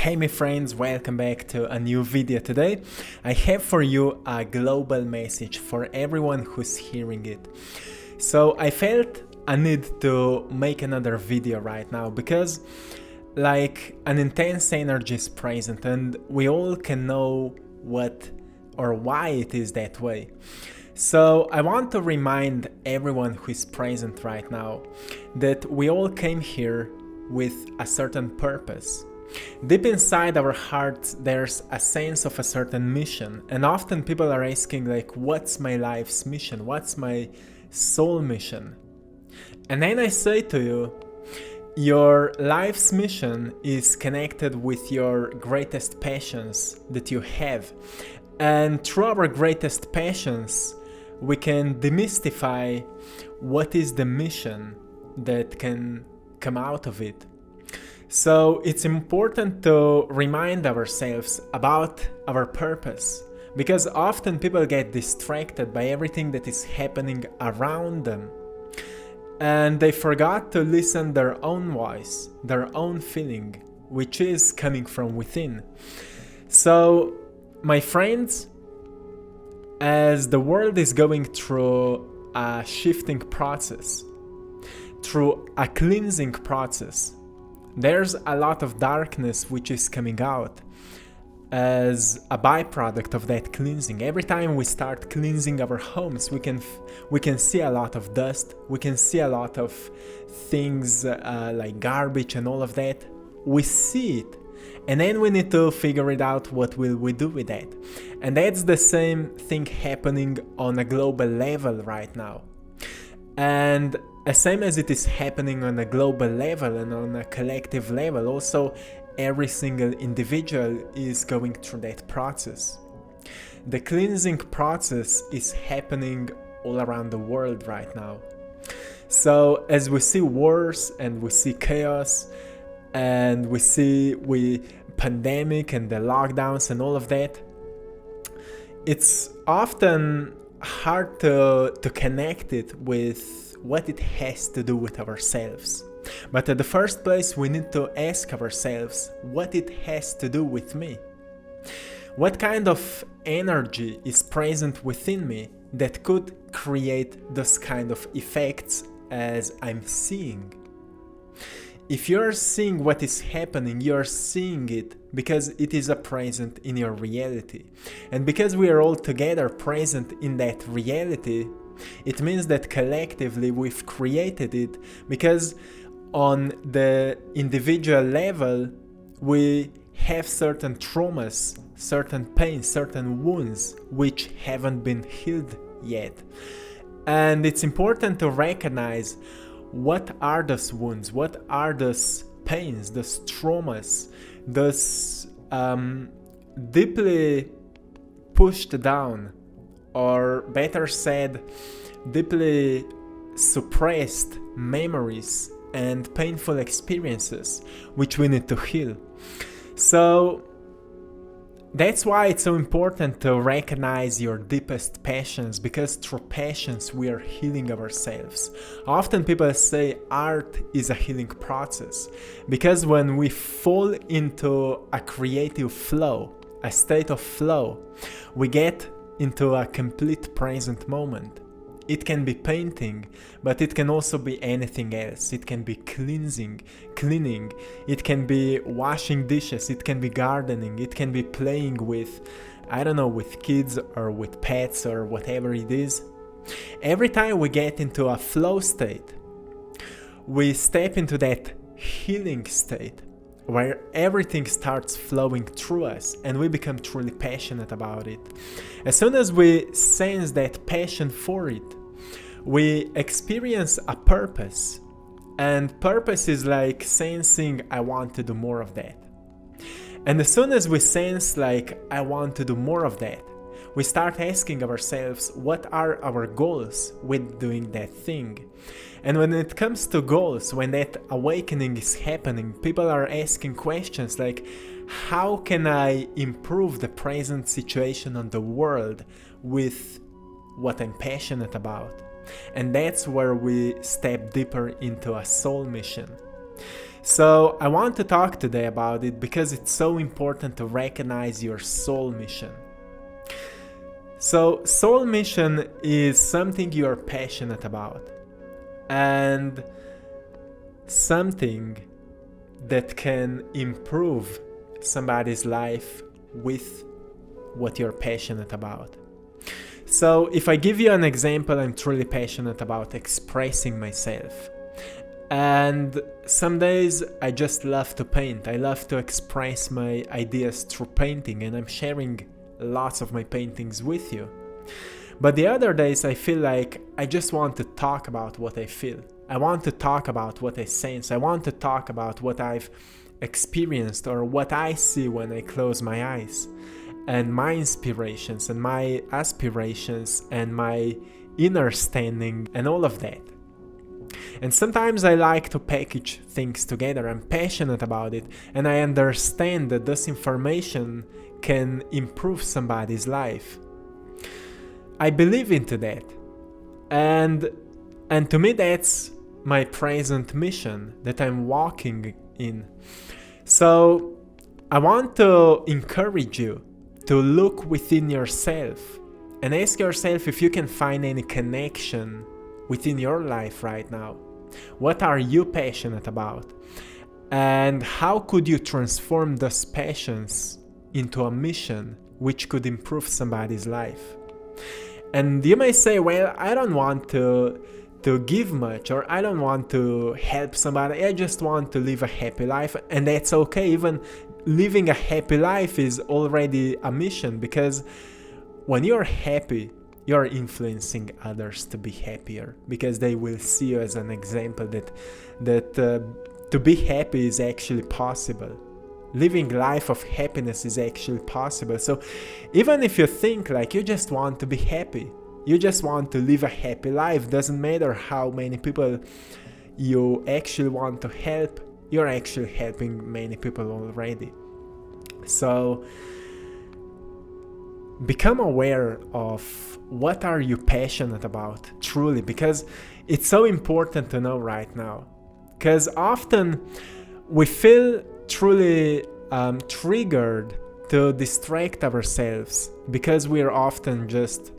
Hey my friends, welcome back to a new video today. I have for you a global message for everyone who's hearing it. So I felt a need to make another video right now because like an intense energy is present and we all can know what or why it is that way. So I want to remind everyone who is present right now that we all came here with a certain purpose. Deep inside our hearts there's a sense of a certain mission, and often people are asking like, what's my life's mission? What's my soul mission? And then I say to you, your life's mission is connected with your greatest passions that you have. And through our greatest passions, we can demystify what is the mission that can come out of it. So it's important to remind ourselves about our purpose, because often people get distracted by everything that is happening around them and they forgot to listen their own voice, their own feeling, which is coming from within. So my friends, as the world is going through a shifting process, through a cleansing process, there's a lot of darkness which is coming out as a byproduct of that cleansing. Every time we start cleansing our homes, we can see a lot of dust, we can see a lot of things like garbage and all of that. We see it, and then we need to figure it out, what will we do with that. And that's the same thing happening on a global level right now. And as same as it is happening on a global level and on a collective level, also every single individual is going through that process. The cleansing process is happening all around the world right now. So as we see wars and we see chaos and we see pandemic and the lockdowns and all of that, it's often hard to connect it with what it has to do with ourselves. But at the first place, we need to ask ourselves what it has to do with me. What kind of energy is present within me that could create those kind of effects as I'm seeing? If you're seeing what is happening, you're seeing it because it is a present in your reality. And because we are all together present in that reality, it means that collectively we've created it, because on the individual level we have certain traumas, certain pains, certain wounds which haven't been healed yet. And it's important to recognize what are those wounds, what are those pains, those traumas, those deeply pushed down, or better said, deeply suppressed memories and painful experiences which we need to heal. So that's why it's so important to recognize your deepest passions, because through passions we are healing ourselves. Often people say art is a healing process, because when we fall into a creative flow, a state of flow, we get into a complete present moment. It can be painting, but it can also be anything else. It can be cleaning, it can be washing dishes, it can be gardening, it can be playing with, with kids or with pets or whatever it is. Every time we get into a flow state, we step into that healing state where everything starts flowing through us and we become truly passionate about it. As soon as we sense that passion for it, we experience a purpose. And purpose is like sensing, I want to do more of that. And as soon as we sense like, I want to do more of that, we start asking ourselves, what are our goals with doing that thing? And when it comes to goals, when that awakening is happening, people are asking questions like, how can I improve the present situation on the world with what I'm passionate about? And that's where we step deeper into a soul mission. So I want to talk today about it because it's so important to recognize your soul mission. So soul mission is something you are passionate about and something that can improve somebody's life with what you're passionate about. So if I give you an example, I'm truly passionate about expressing myself. And some days I just love to paint. I love to express my ideas through painting, and I'm sharing lots of my paintings with you. But the other days I feel like I just want to talk about what I feel. I want to talk about what I sense. I want to talk about what I've experienced or what I see when I close my eyes, and my inspirations and my aspirations and my inner standing and all of that. And sometimes I like to package things together. I'm passionate about it, and I understand that this information can improve somebody's life. I believe into that. And to me that's my present mission that I'm walking in. So I want to encourage you to look within yourself and ask yourself if you can find any connection within your life right now. What are you passionate about? And how could you transform those passions into a mission which could improve somebody's life? And you may say, well, I don't want to give much, or I don't want to help somebody, I just want to live a happy life. And that's okay. Even living a happy life is already a mission, because when you're happy, you're influencing others to be happier, because they will see you as an example that to be happy is actually possible. Living life of happiness is actually possible. So even if you think like you just want to be happy, you just want to live a happy life, doesn't matter how many people you actually want to help, you're actually helping many people already. So become aware of what are you passionate about truly, because it's so important to know right now. Because often we feel truly triggered to distract ourselves, because we are often just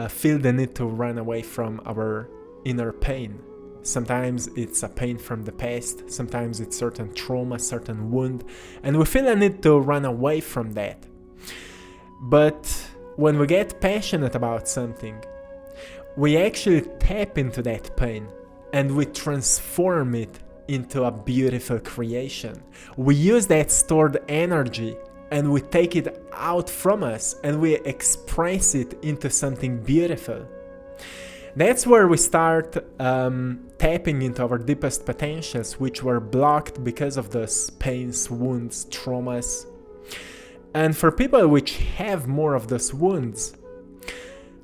feel the need to run away from our inner pain. Sometimes it's a pain from the past, sometimes it's certain trauma, certain wound, and we feel a need to run away from that. But when we get passionate about something, we actually tap into that pain and we transform it into a beautiful creation. We use that stored energy and we take it out from us and we express it into something beautiful. That's where we start tapping into our deepest potentials, which were blocked because of those pains, wounds, traumas. And for people which have more of those wounds,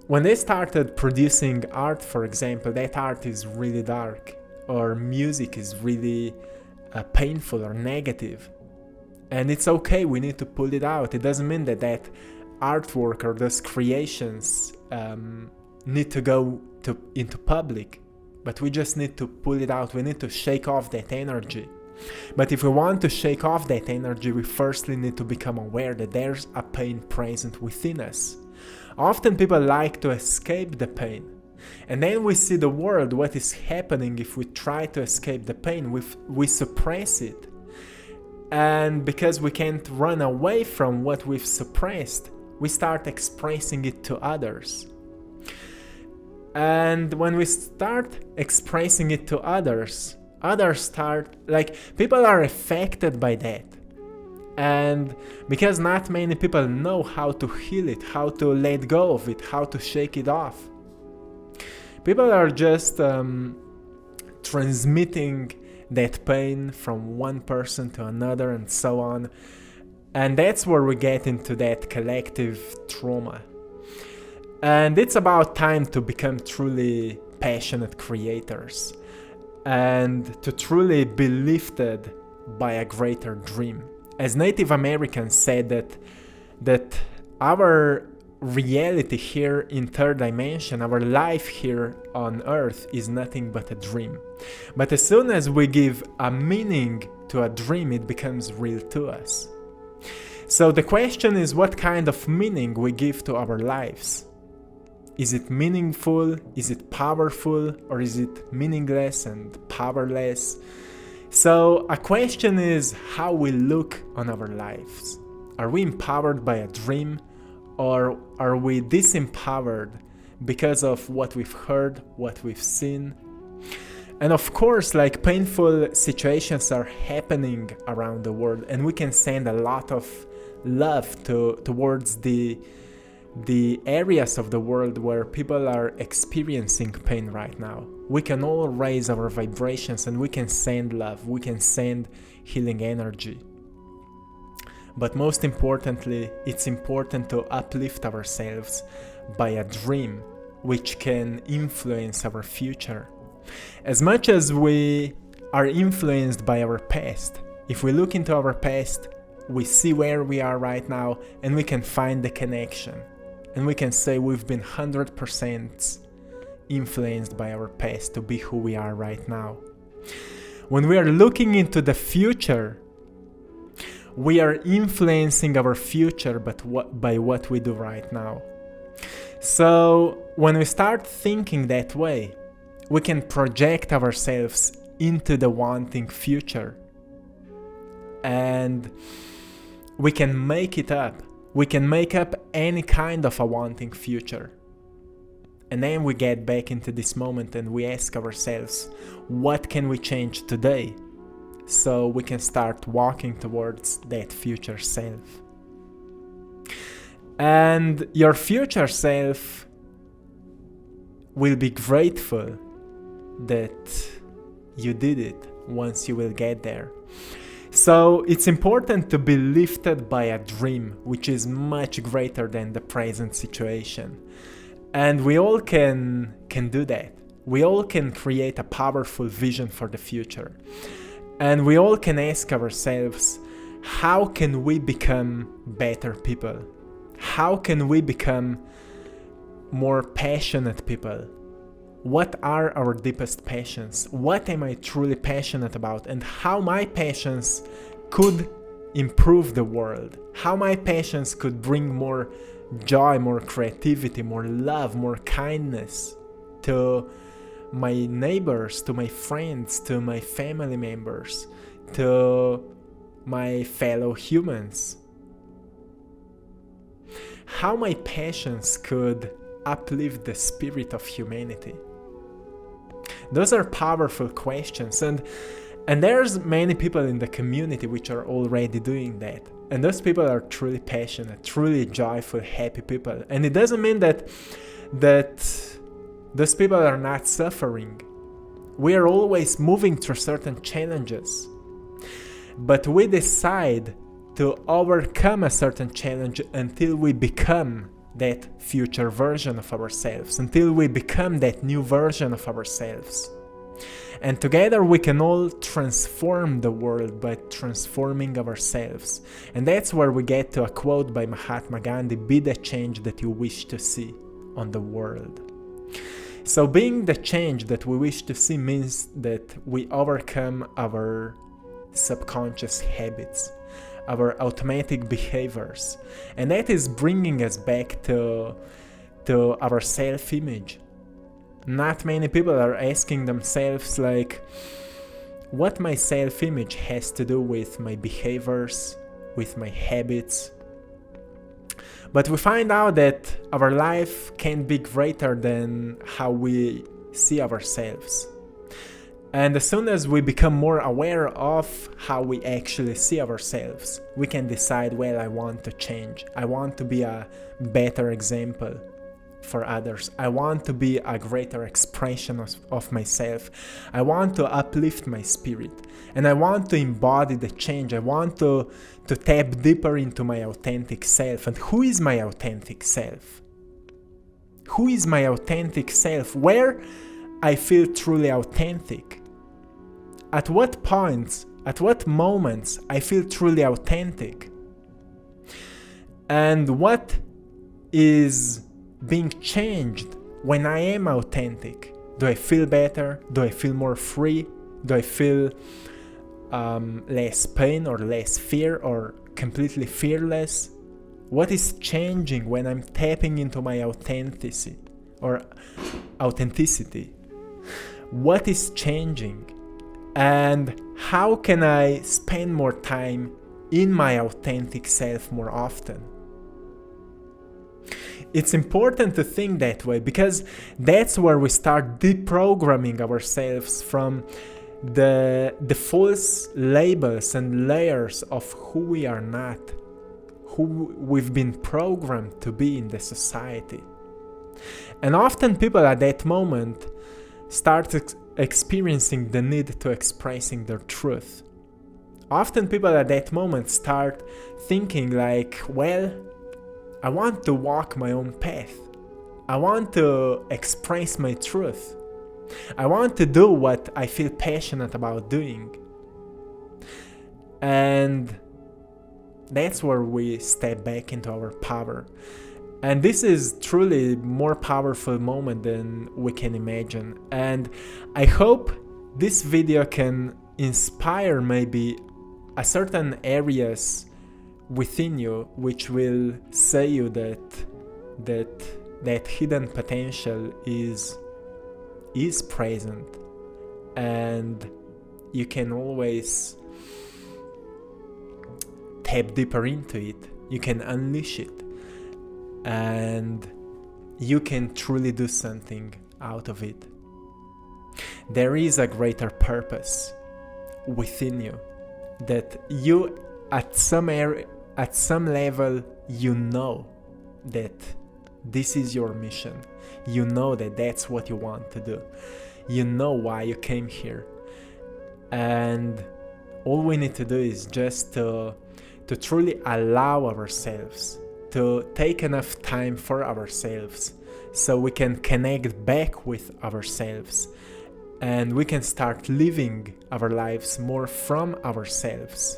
when they started producing art, for example, that art is really dark, or music is really painful or negative. And it's okay, we need to pull it out. It doesn't mean that that artwork or those creations need to go into public, but we just need to pull it out. We need to shake off that energy. But if we want to shake off that energy, we firstly need to become aware that there's a pain present within us. Often people like to escape the pain. And then we see the world, what is happening if we try to escape the pain. We suppress it. And because we can't run away from what we've suppressed, we start expressing it to others. And when we start expressing it to others start, like, people are affected by that. And because not many people know how to heal it, how to let go of it, how to shake it off. People are just transmitting that pain from one person to another and so on. And that's where we get into that collective trauma. And it's about time to become truly passionate creators and to truly be lifted by a greater dream. As Native Americans said that our reality here in third dimension, our life here on earth is nothing but a dream. But as soon as we give a meaning to a dream, it becomes real to us. So the question is, what kind of meaning we give to our lives? Is it meaningful? Is it powerful? Or is it meaningless and powerless? So a question is how we look on our lives. Are we empowered by a dream, or are we disempowered because of what we've heard, what we've seen? And of course, like, painful situations are happening around the world, and we can send a lot of love towards the areas of the world where people are experiencing pain right now. We can all raise our vibrations and we can send love, we can send healing energy. But most importantly, it's important to uplift ourselves by a dream which can influence our future. As much as we are influenced by our past, if we look into our past, we see where we are right now and we can find the connection. And we can say we've been 100% influenced by our past to be who we are right now. When we are looking into the future, we are influencing our future by what we do right now. So when we start thinking that way, we can project ourselves into the wanting future. And we can make it up. We can make up any kind of a wanting future. And then we get back into this moment and we ask ourselves, what can we change today so we can start walking towards that future self? And your future self will be grateful that you did it once you will get there. So it's important to be lifted by a dream which is much greater than the present situation. And we all can do that. We all can create a powerful vision for the future. And we all can ask ourselves, how can we become better people? How can we become more passionate people? What are our deepest passions? What am I truly passionate about? And how my passions could improve the world? How my passions could bring more joy, more creativity, more love, more kindness to my neighbors, to my friends, to my family members, to my fellow humans? How my passions could uplift the spirit of humanity? Those are powerful questions, and there's many people in the community which are already doing that. And those people are truly passionate, truly joyful, happy people. And it doesn't mean that those people are not suffering. We are always moving through certain challenges. But we decide to overcome a certain challenge until we become that future version of ourselves, until we become that new version of ourselves. And together we can all transform the world by transforming ourselves. And that's where we get to a quote by Mahatma Gandhi: be the change that you wish to see on the world. So being the change that we wish to see means that we overcome our subconscious habits, our automatic behaviors. And that is bringing us back to our self-image. Not many people are asking themselves, like, what my self-image has to do with my behaviors, with my habits. But we find out that our life can be greater than how we see ourselves. And as soon as we become more aware of how we actually see ourselves, we can decide, well, I want to change. I want to be a better example for others. I want to be a greater expression of myself. I want to uplift my spirit. And I want to embody the change. I want to tap deeper into my authentic self. And who is my authentic self? Who is my authentic self? Where I feel truly authentic? At what points, at what moments I feel truly authentic? And what is being changed when I am authentic? Do I feel better? Do I feel more free? Do I feel less pain or less fear or completely fearless? What is changing when I'm tapping into my authenticity or authenticity? What is changing? And how can I spend more time in my authentic self more often? It's important to think that way, because that's where we start deprogramming ourselves from the false labels and layers of who we are not, who we've been programmed to be in the society. And often people at that moment start experiencing the need to expressing their truth. Often people at that moment start thinking like, well, I want to walk my own path. I want to express my truth. I want to do what I feel passionate about doing. And that's where we step back into our power. And this is truly more powerful moment than we can imagine. And I hope this video can inspire maybe a certain areas within you, which will say you that hidden potential is present, and you can always tap deeper into it. You can unleash it, and you can truly do something out of it. There is a greater purpose within you that you at some level you know that this is your mission. You know that that's what you want to do. You know why you came here. And all we need to do is just to truly allow ourselves to take enough time for ourselves so we can connect back with ourselves, and we can start living our lives more from ourselves.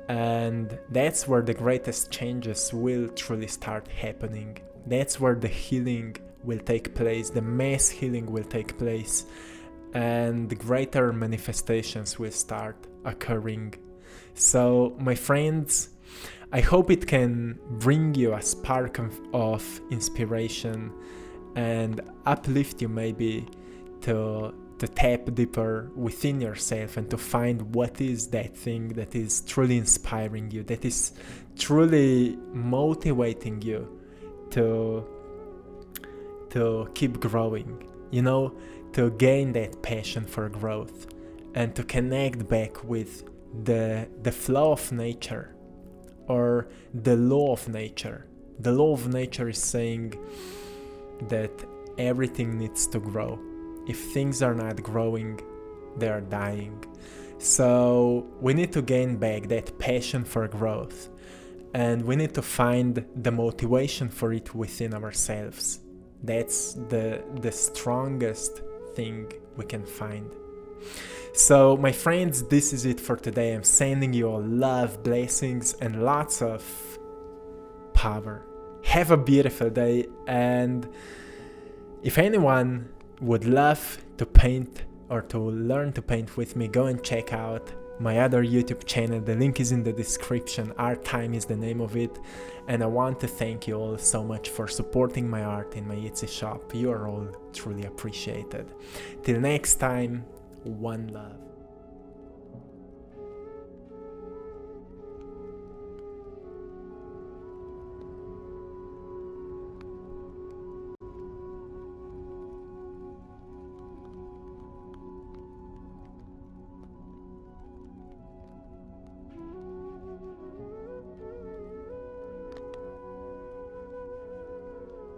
And that's where the greatest changes will truly start happening. That's where the healing will take place, the mass healing will take place, and the greater manifestations will start occurring. So, my friends, I hope it can bring you a spark of inspiration and uplift you maybe to tap deeper within yourself and to find what is that thing that is truly inspiring you, that is truly motivating you to keep growing, to gain that passion for growth and to connect back with the flow of nature or the law of nature. The law of nature is saying that everything needs to grow. If things are not growing, they are dying. So we need to gain back that passion for growth, and we need to find the motivation for it within ourselves. That's the strongest thing we can find. So my friends, this is it for today. I'm sending you all love, blessings, and lots of power. Have a beautiful day, and if anyone would love to paint or to learn to paint with me, go and check out my other YouTube channel. The link is in the description. Art Time is the name of it. And I want to thank you all so much for supporting my art in my Etsy shop. You are all truly appreciated. Till next time, one love.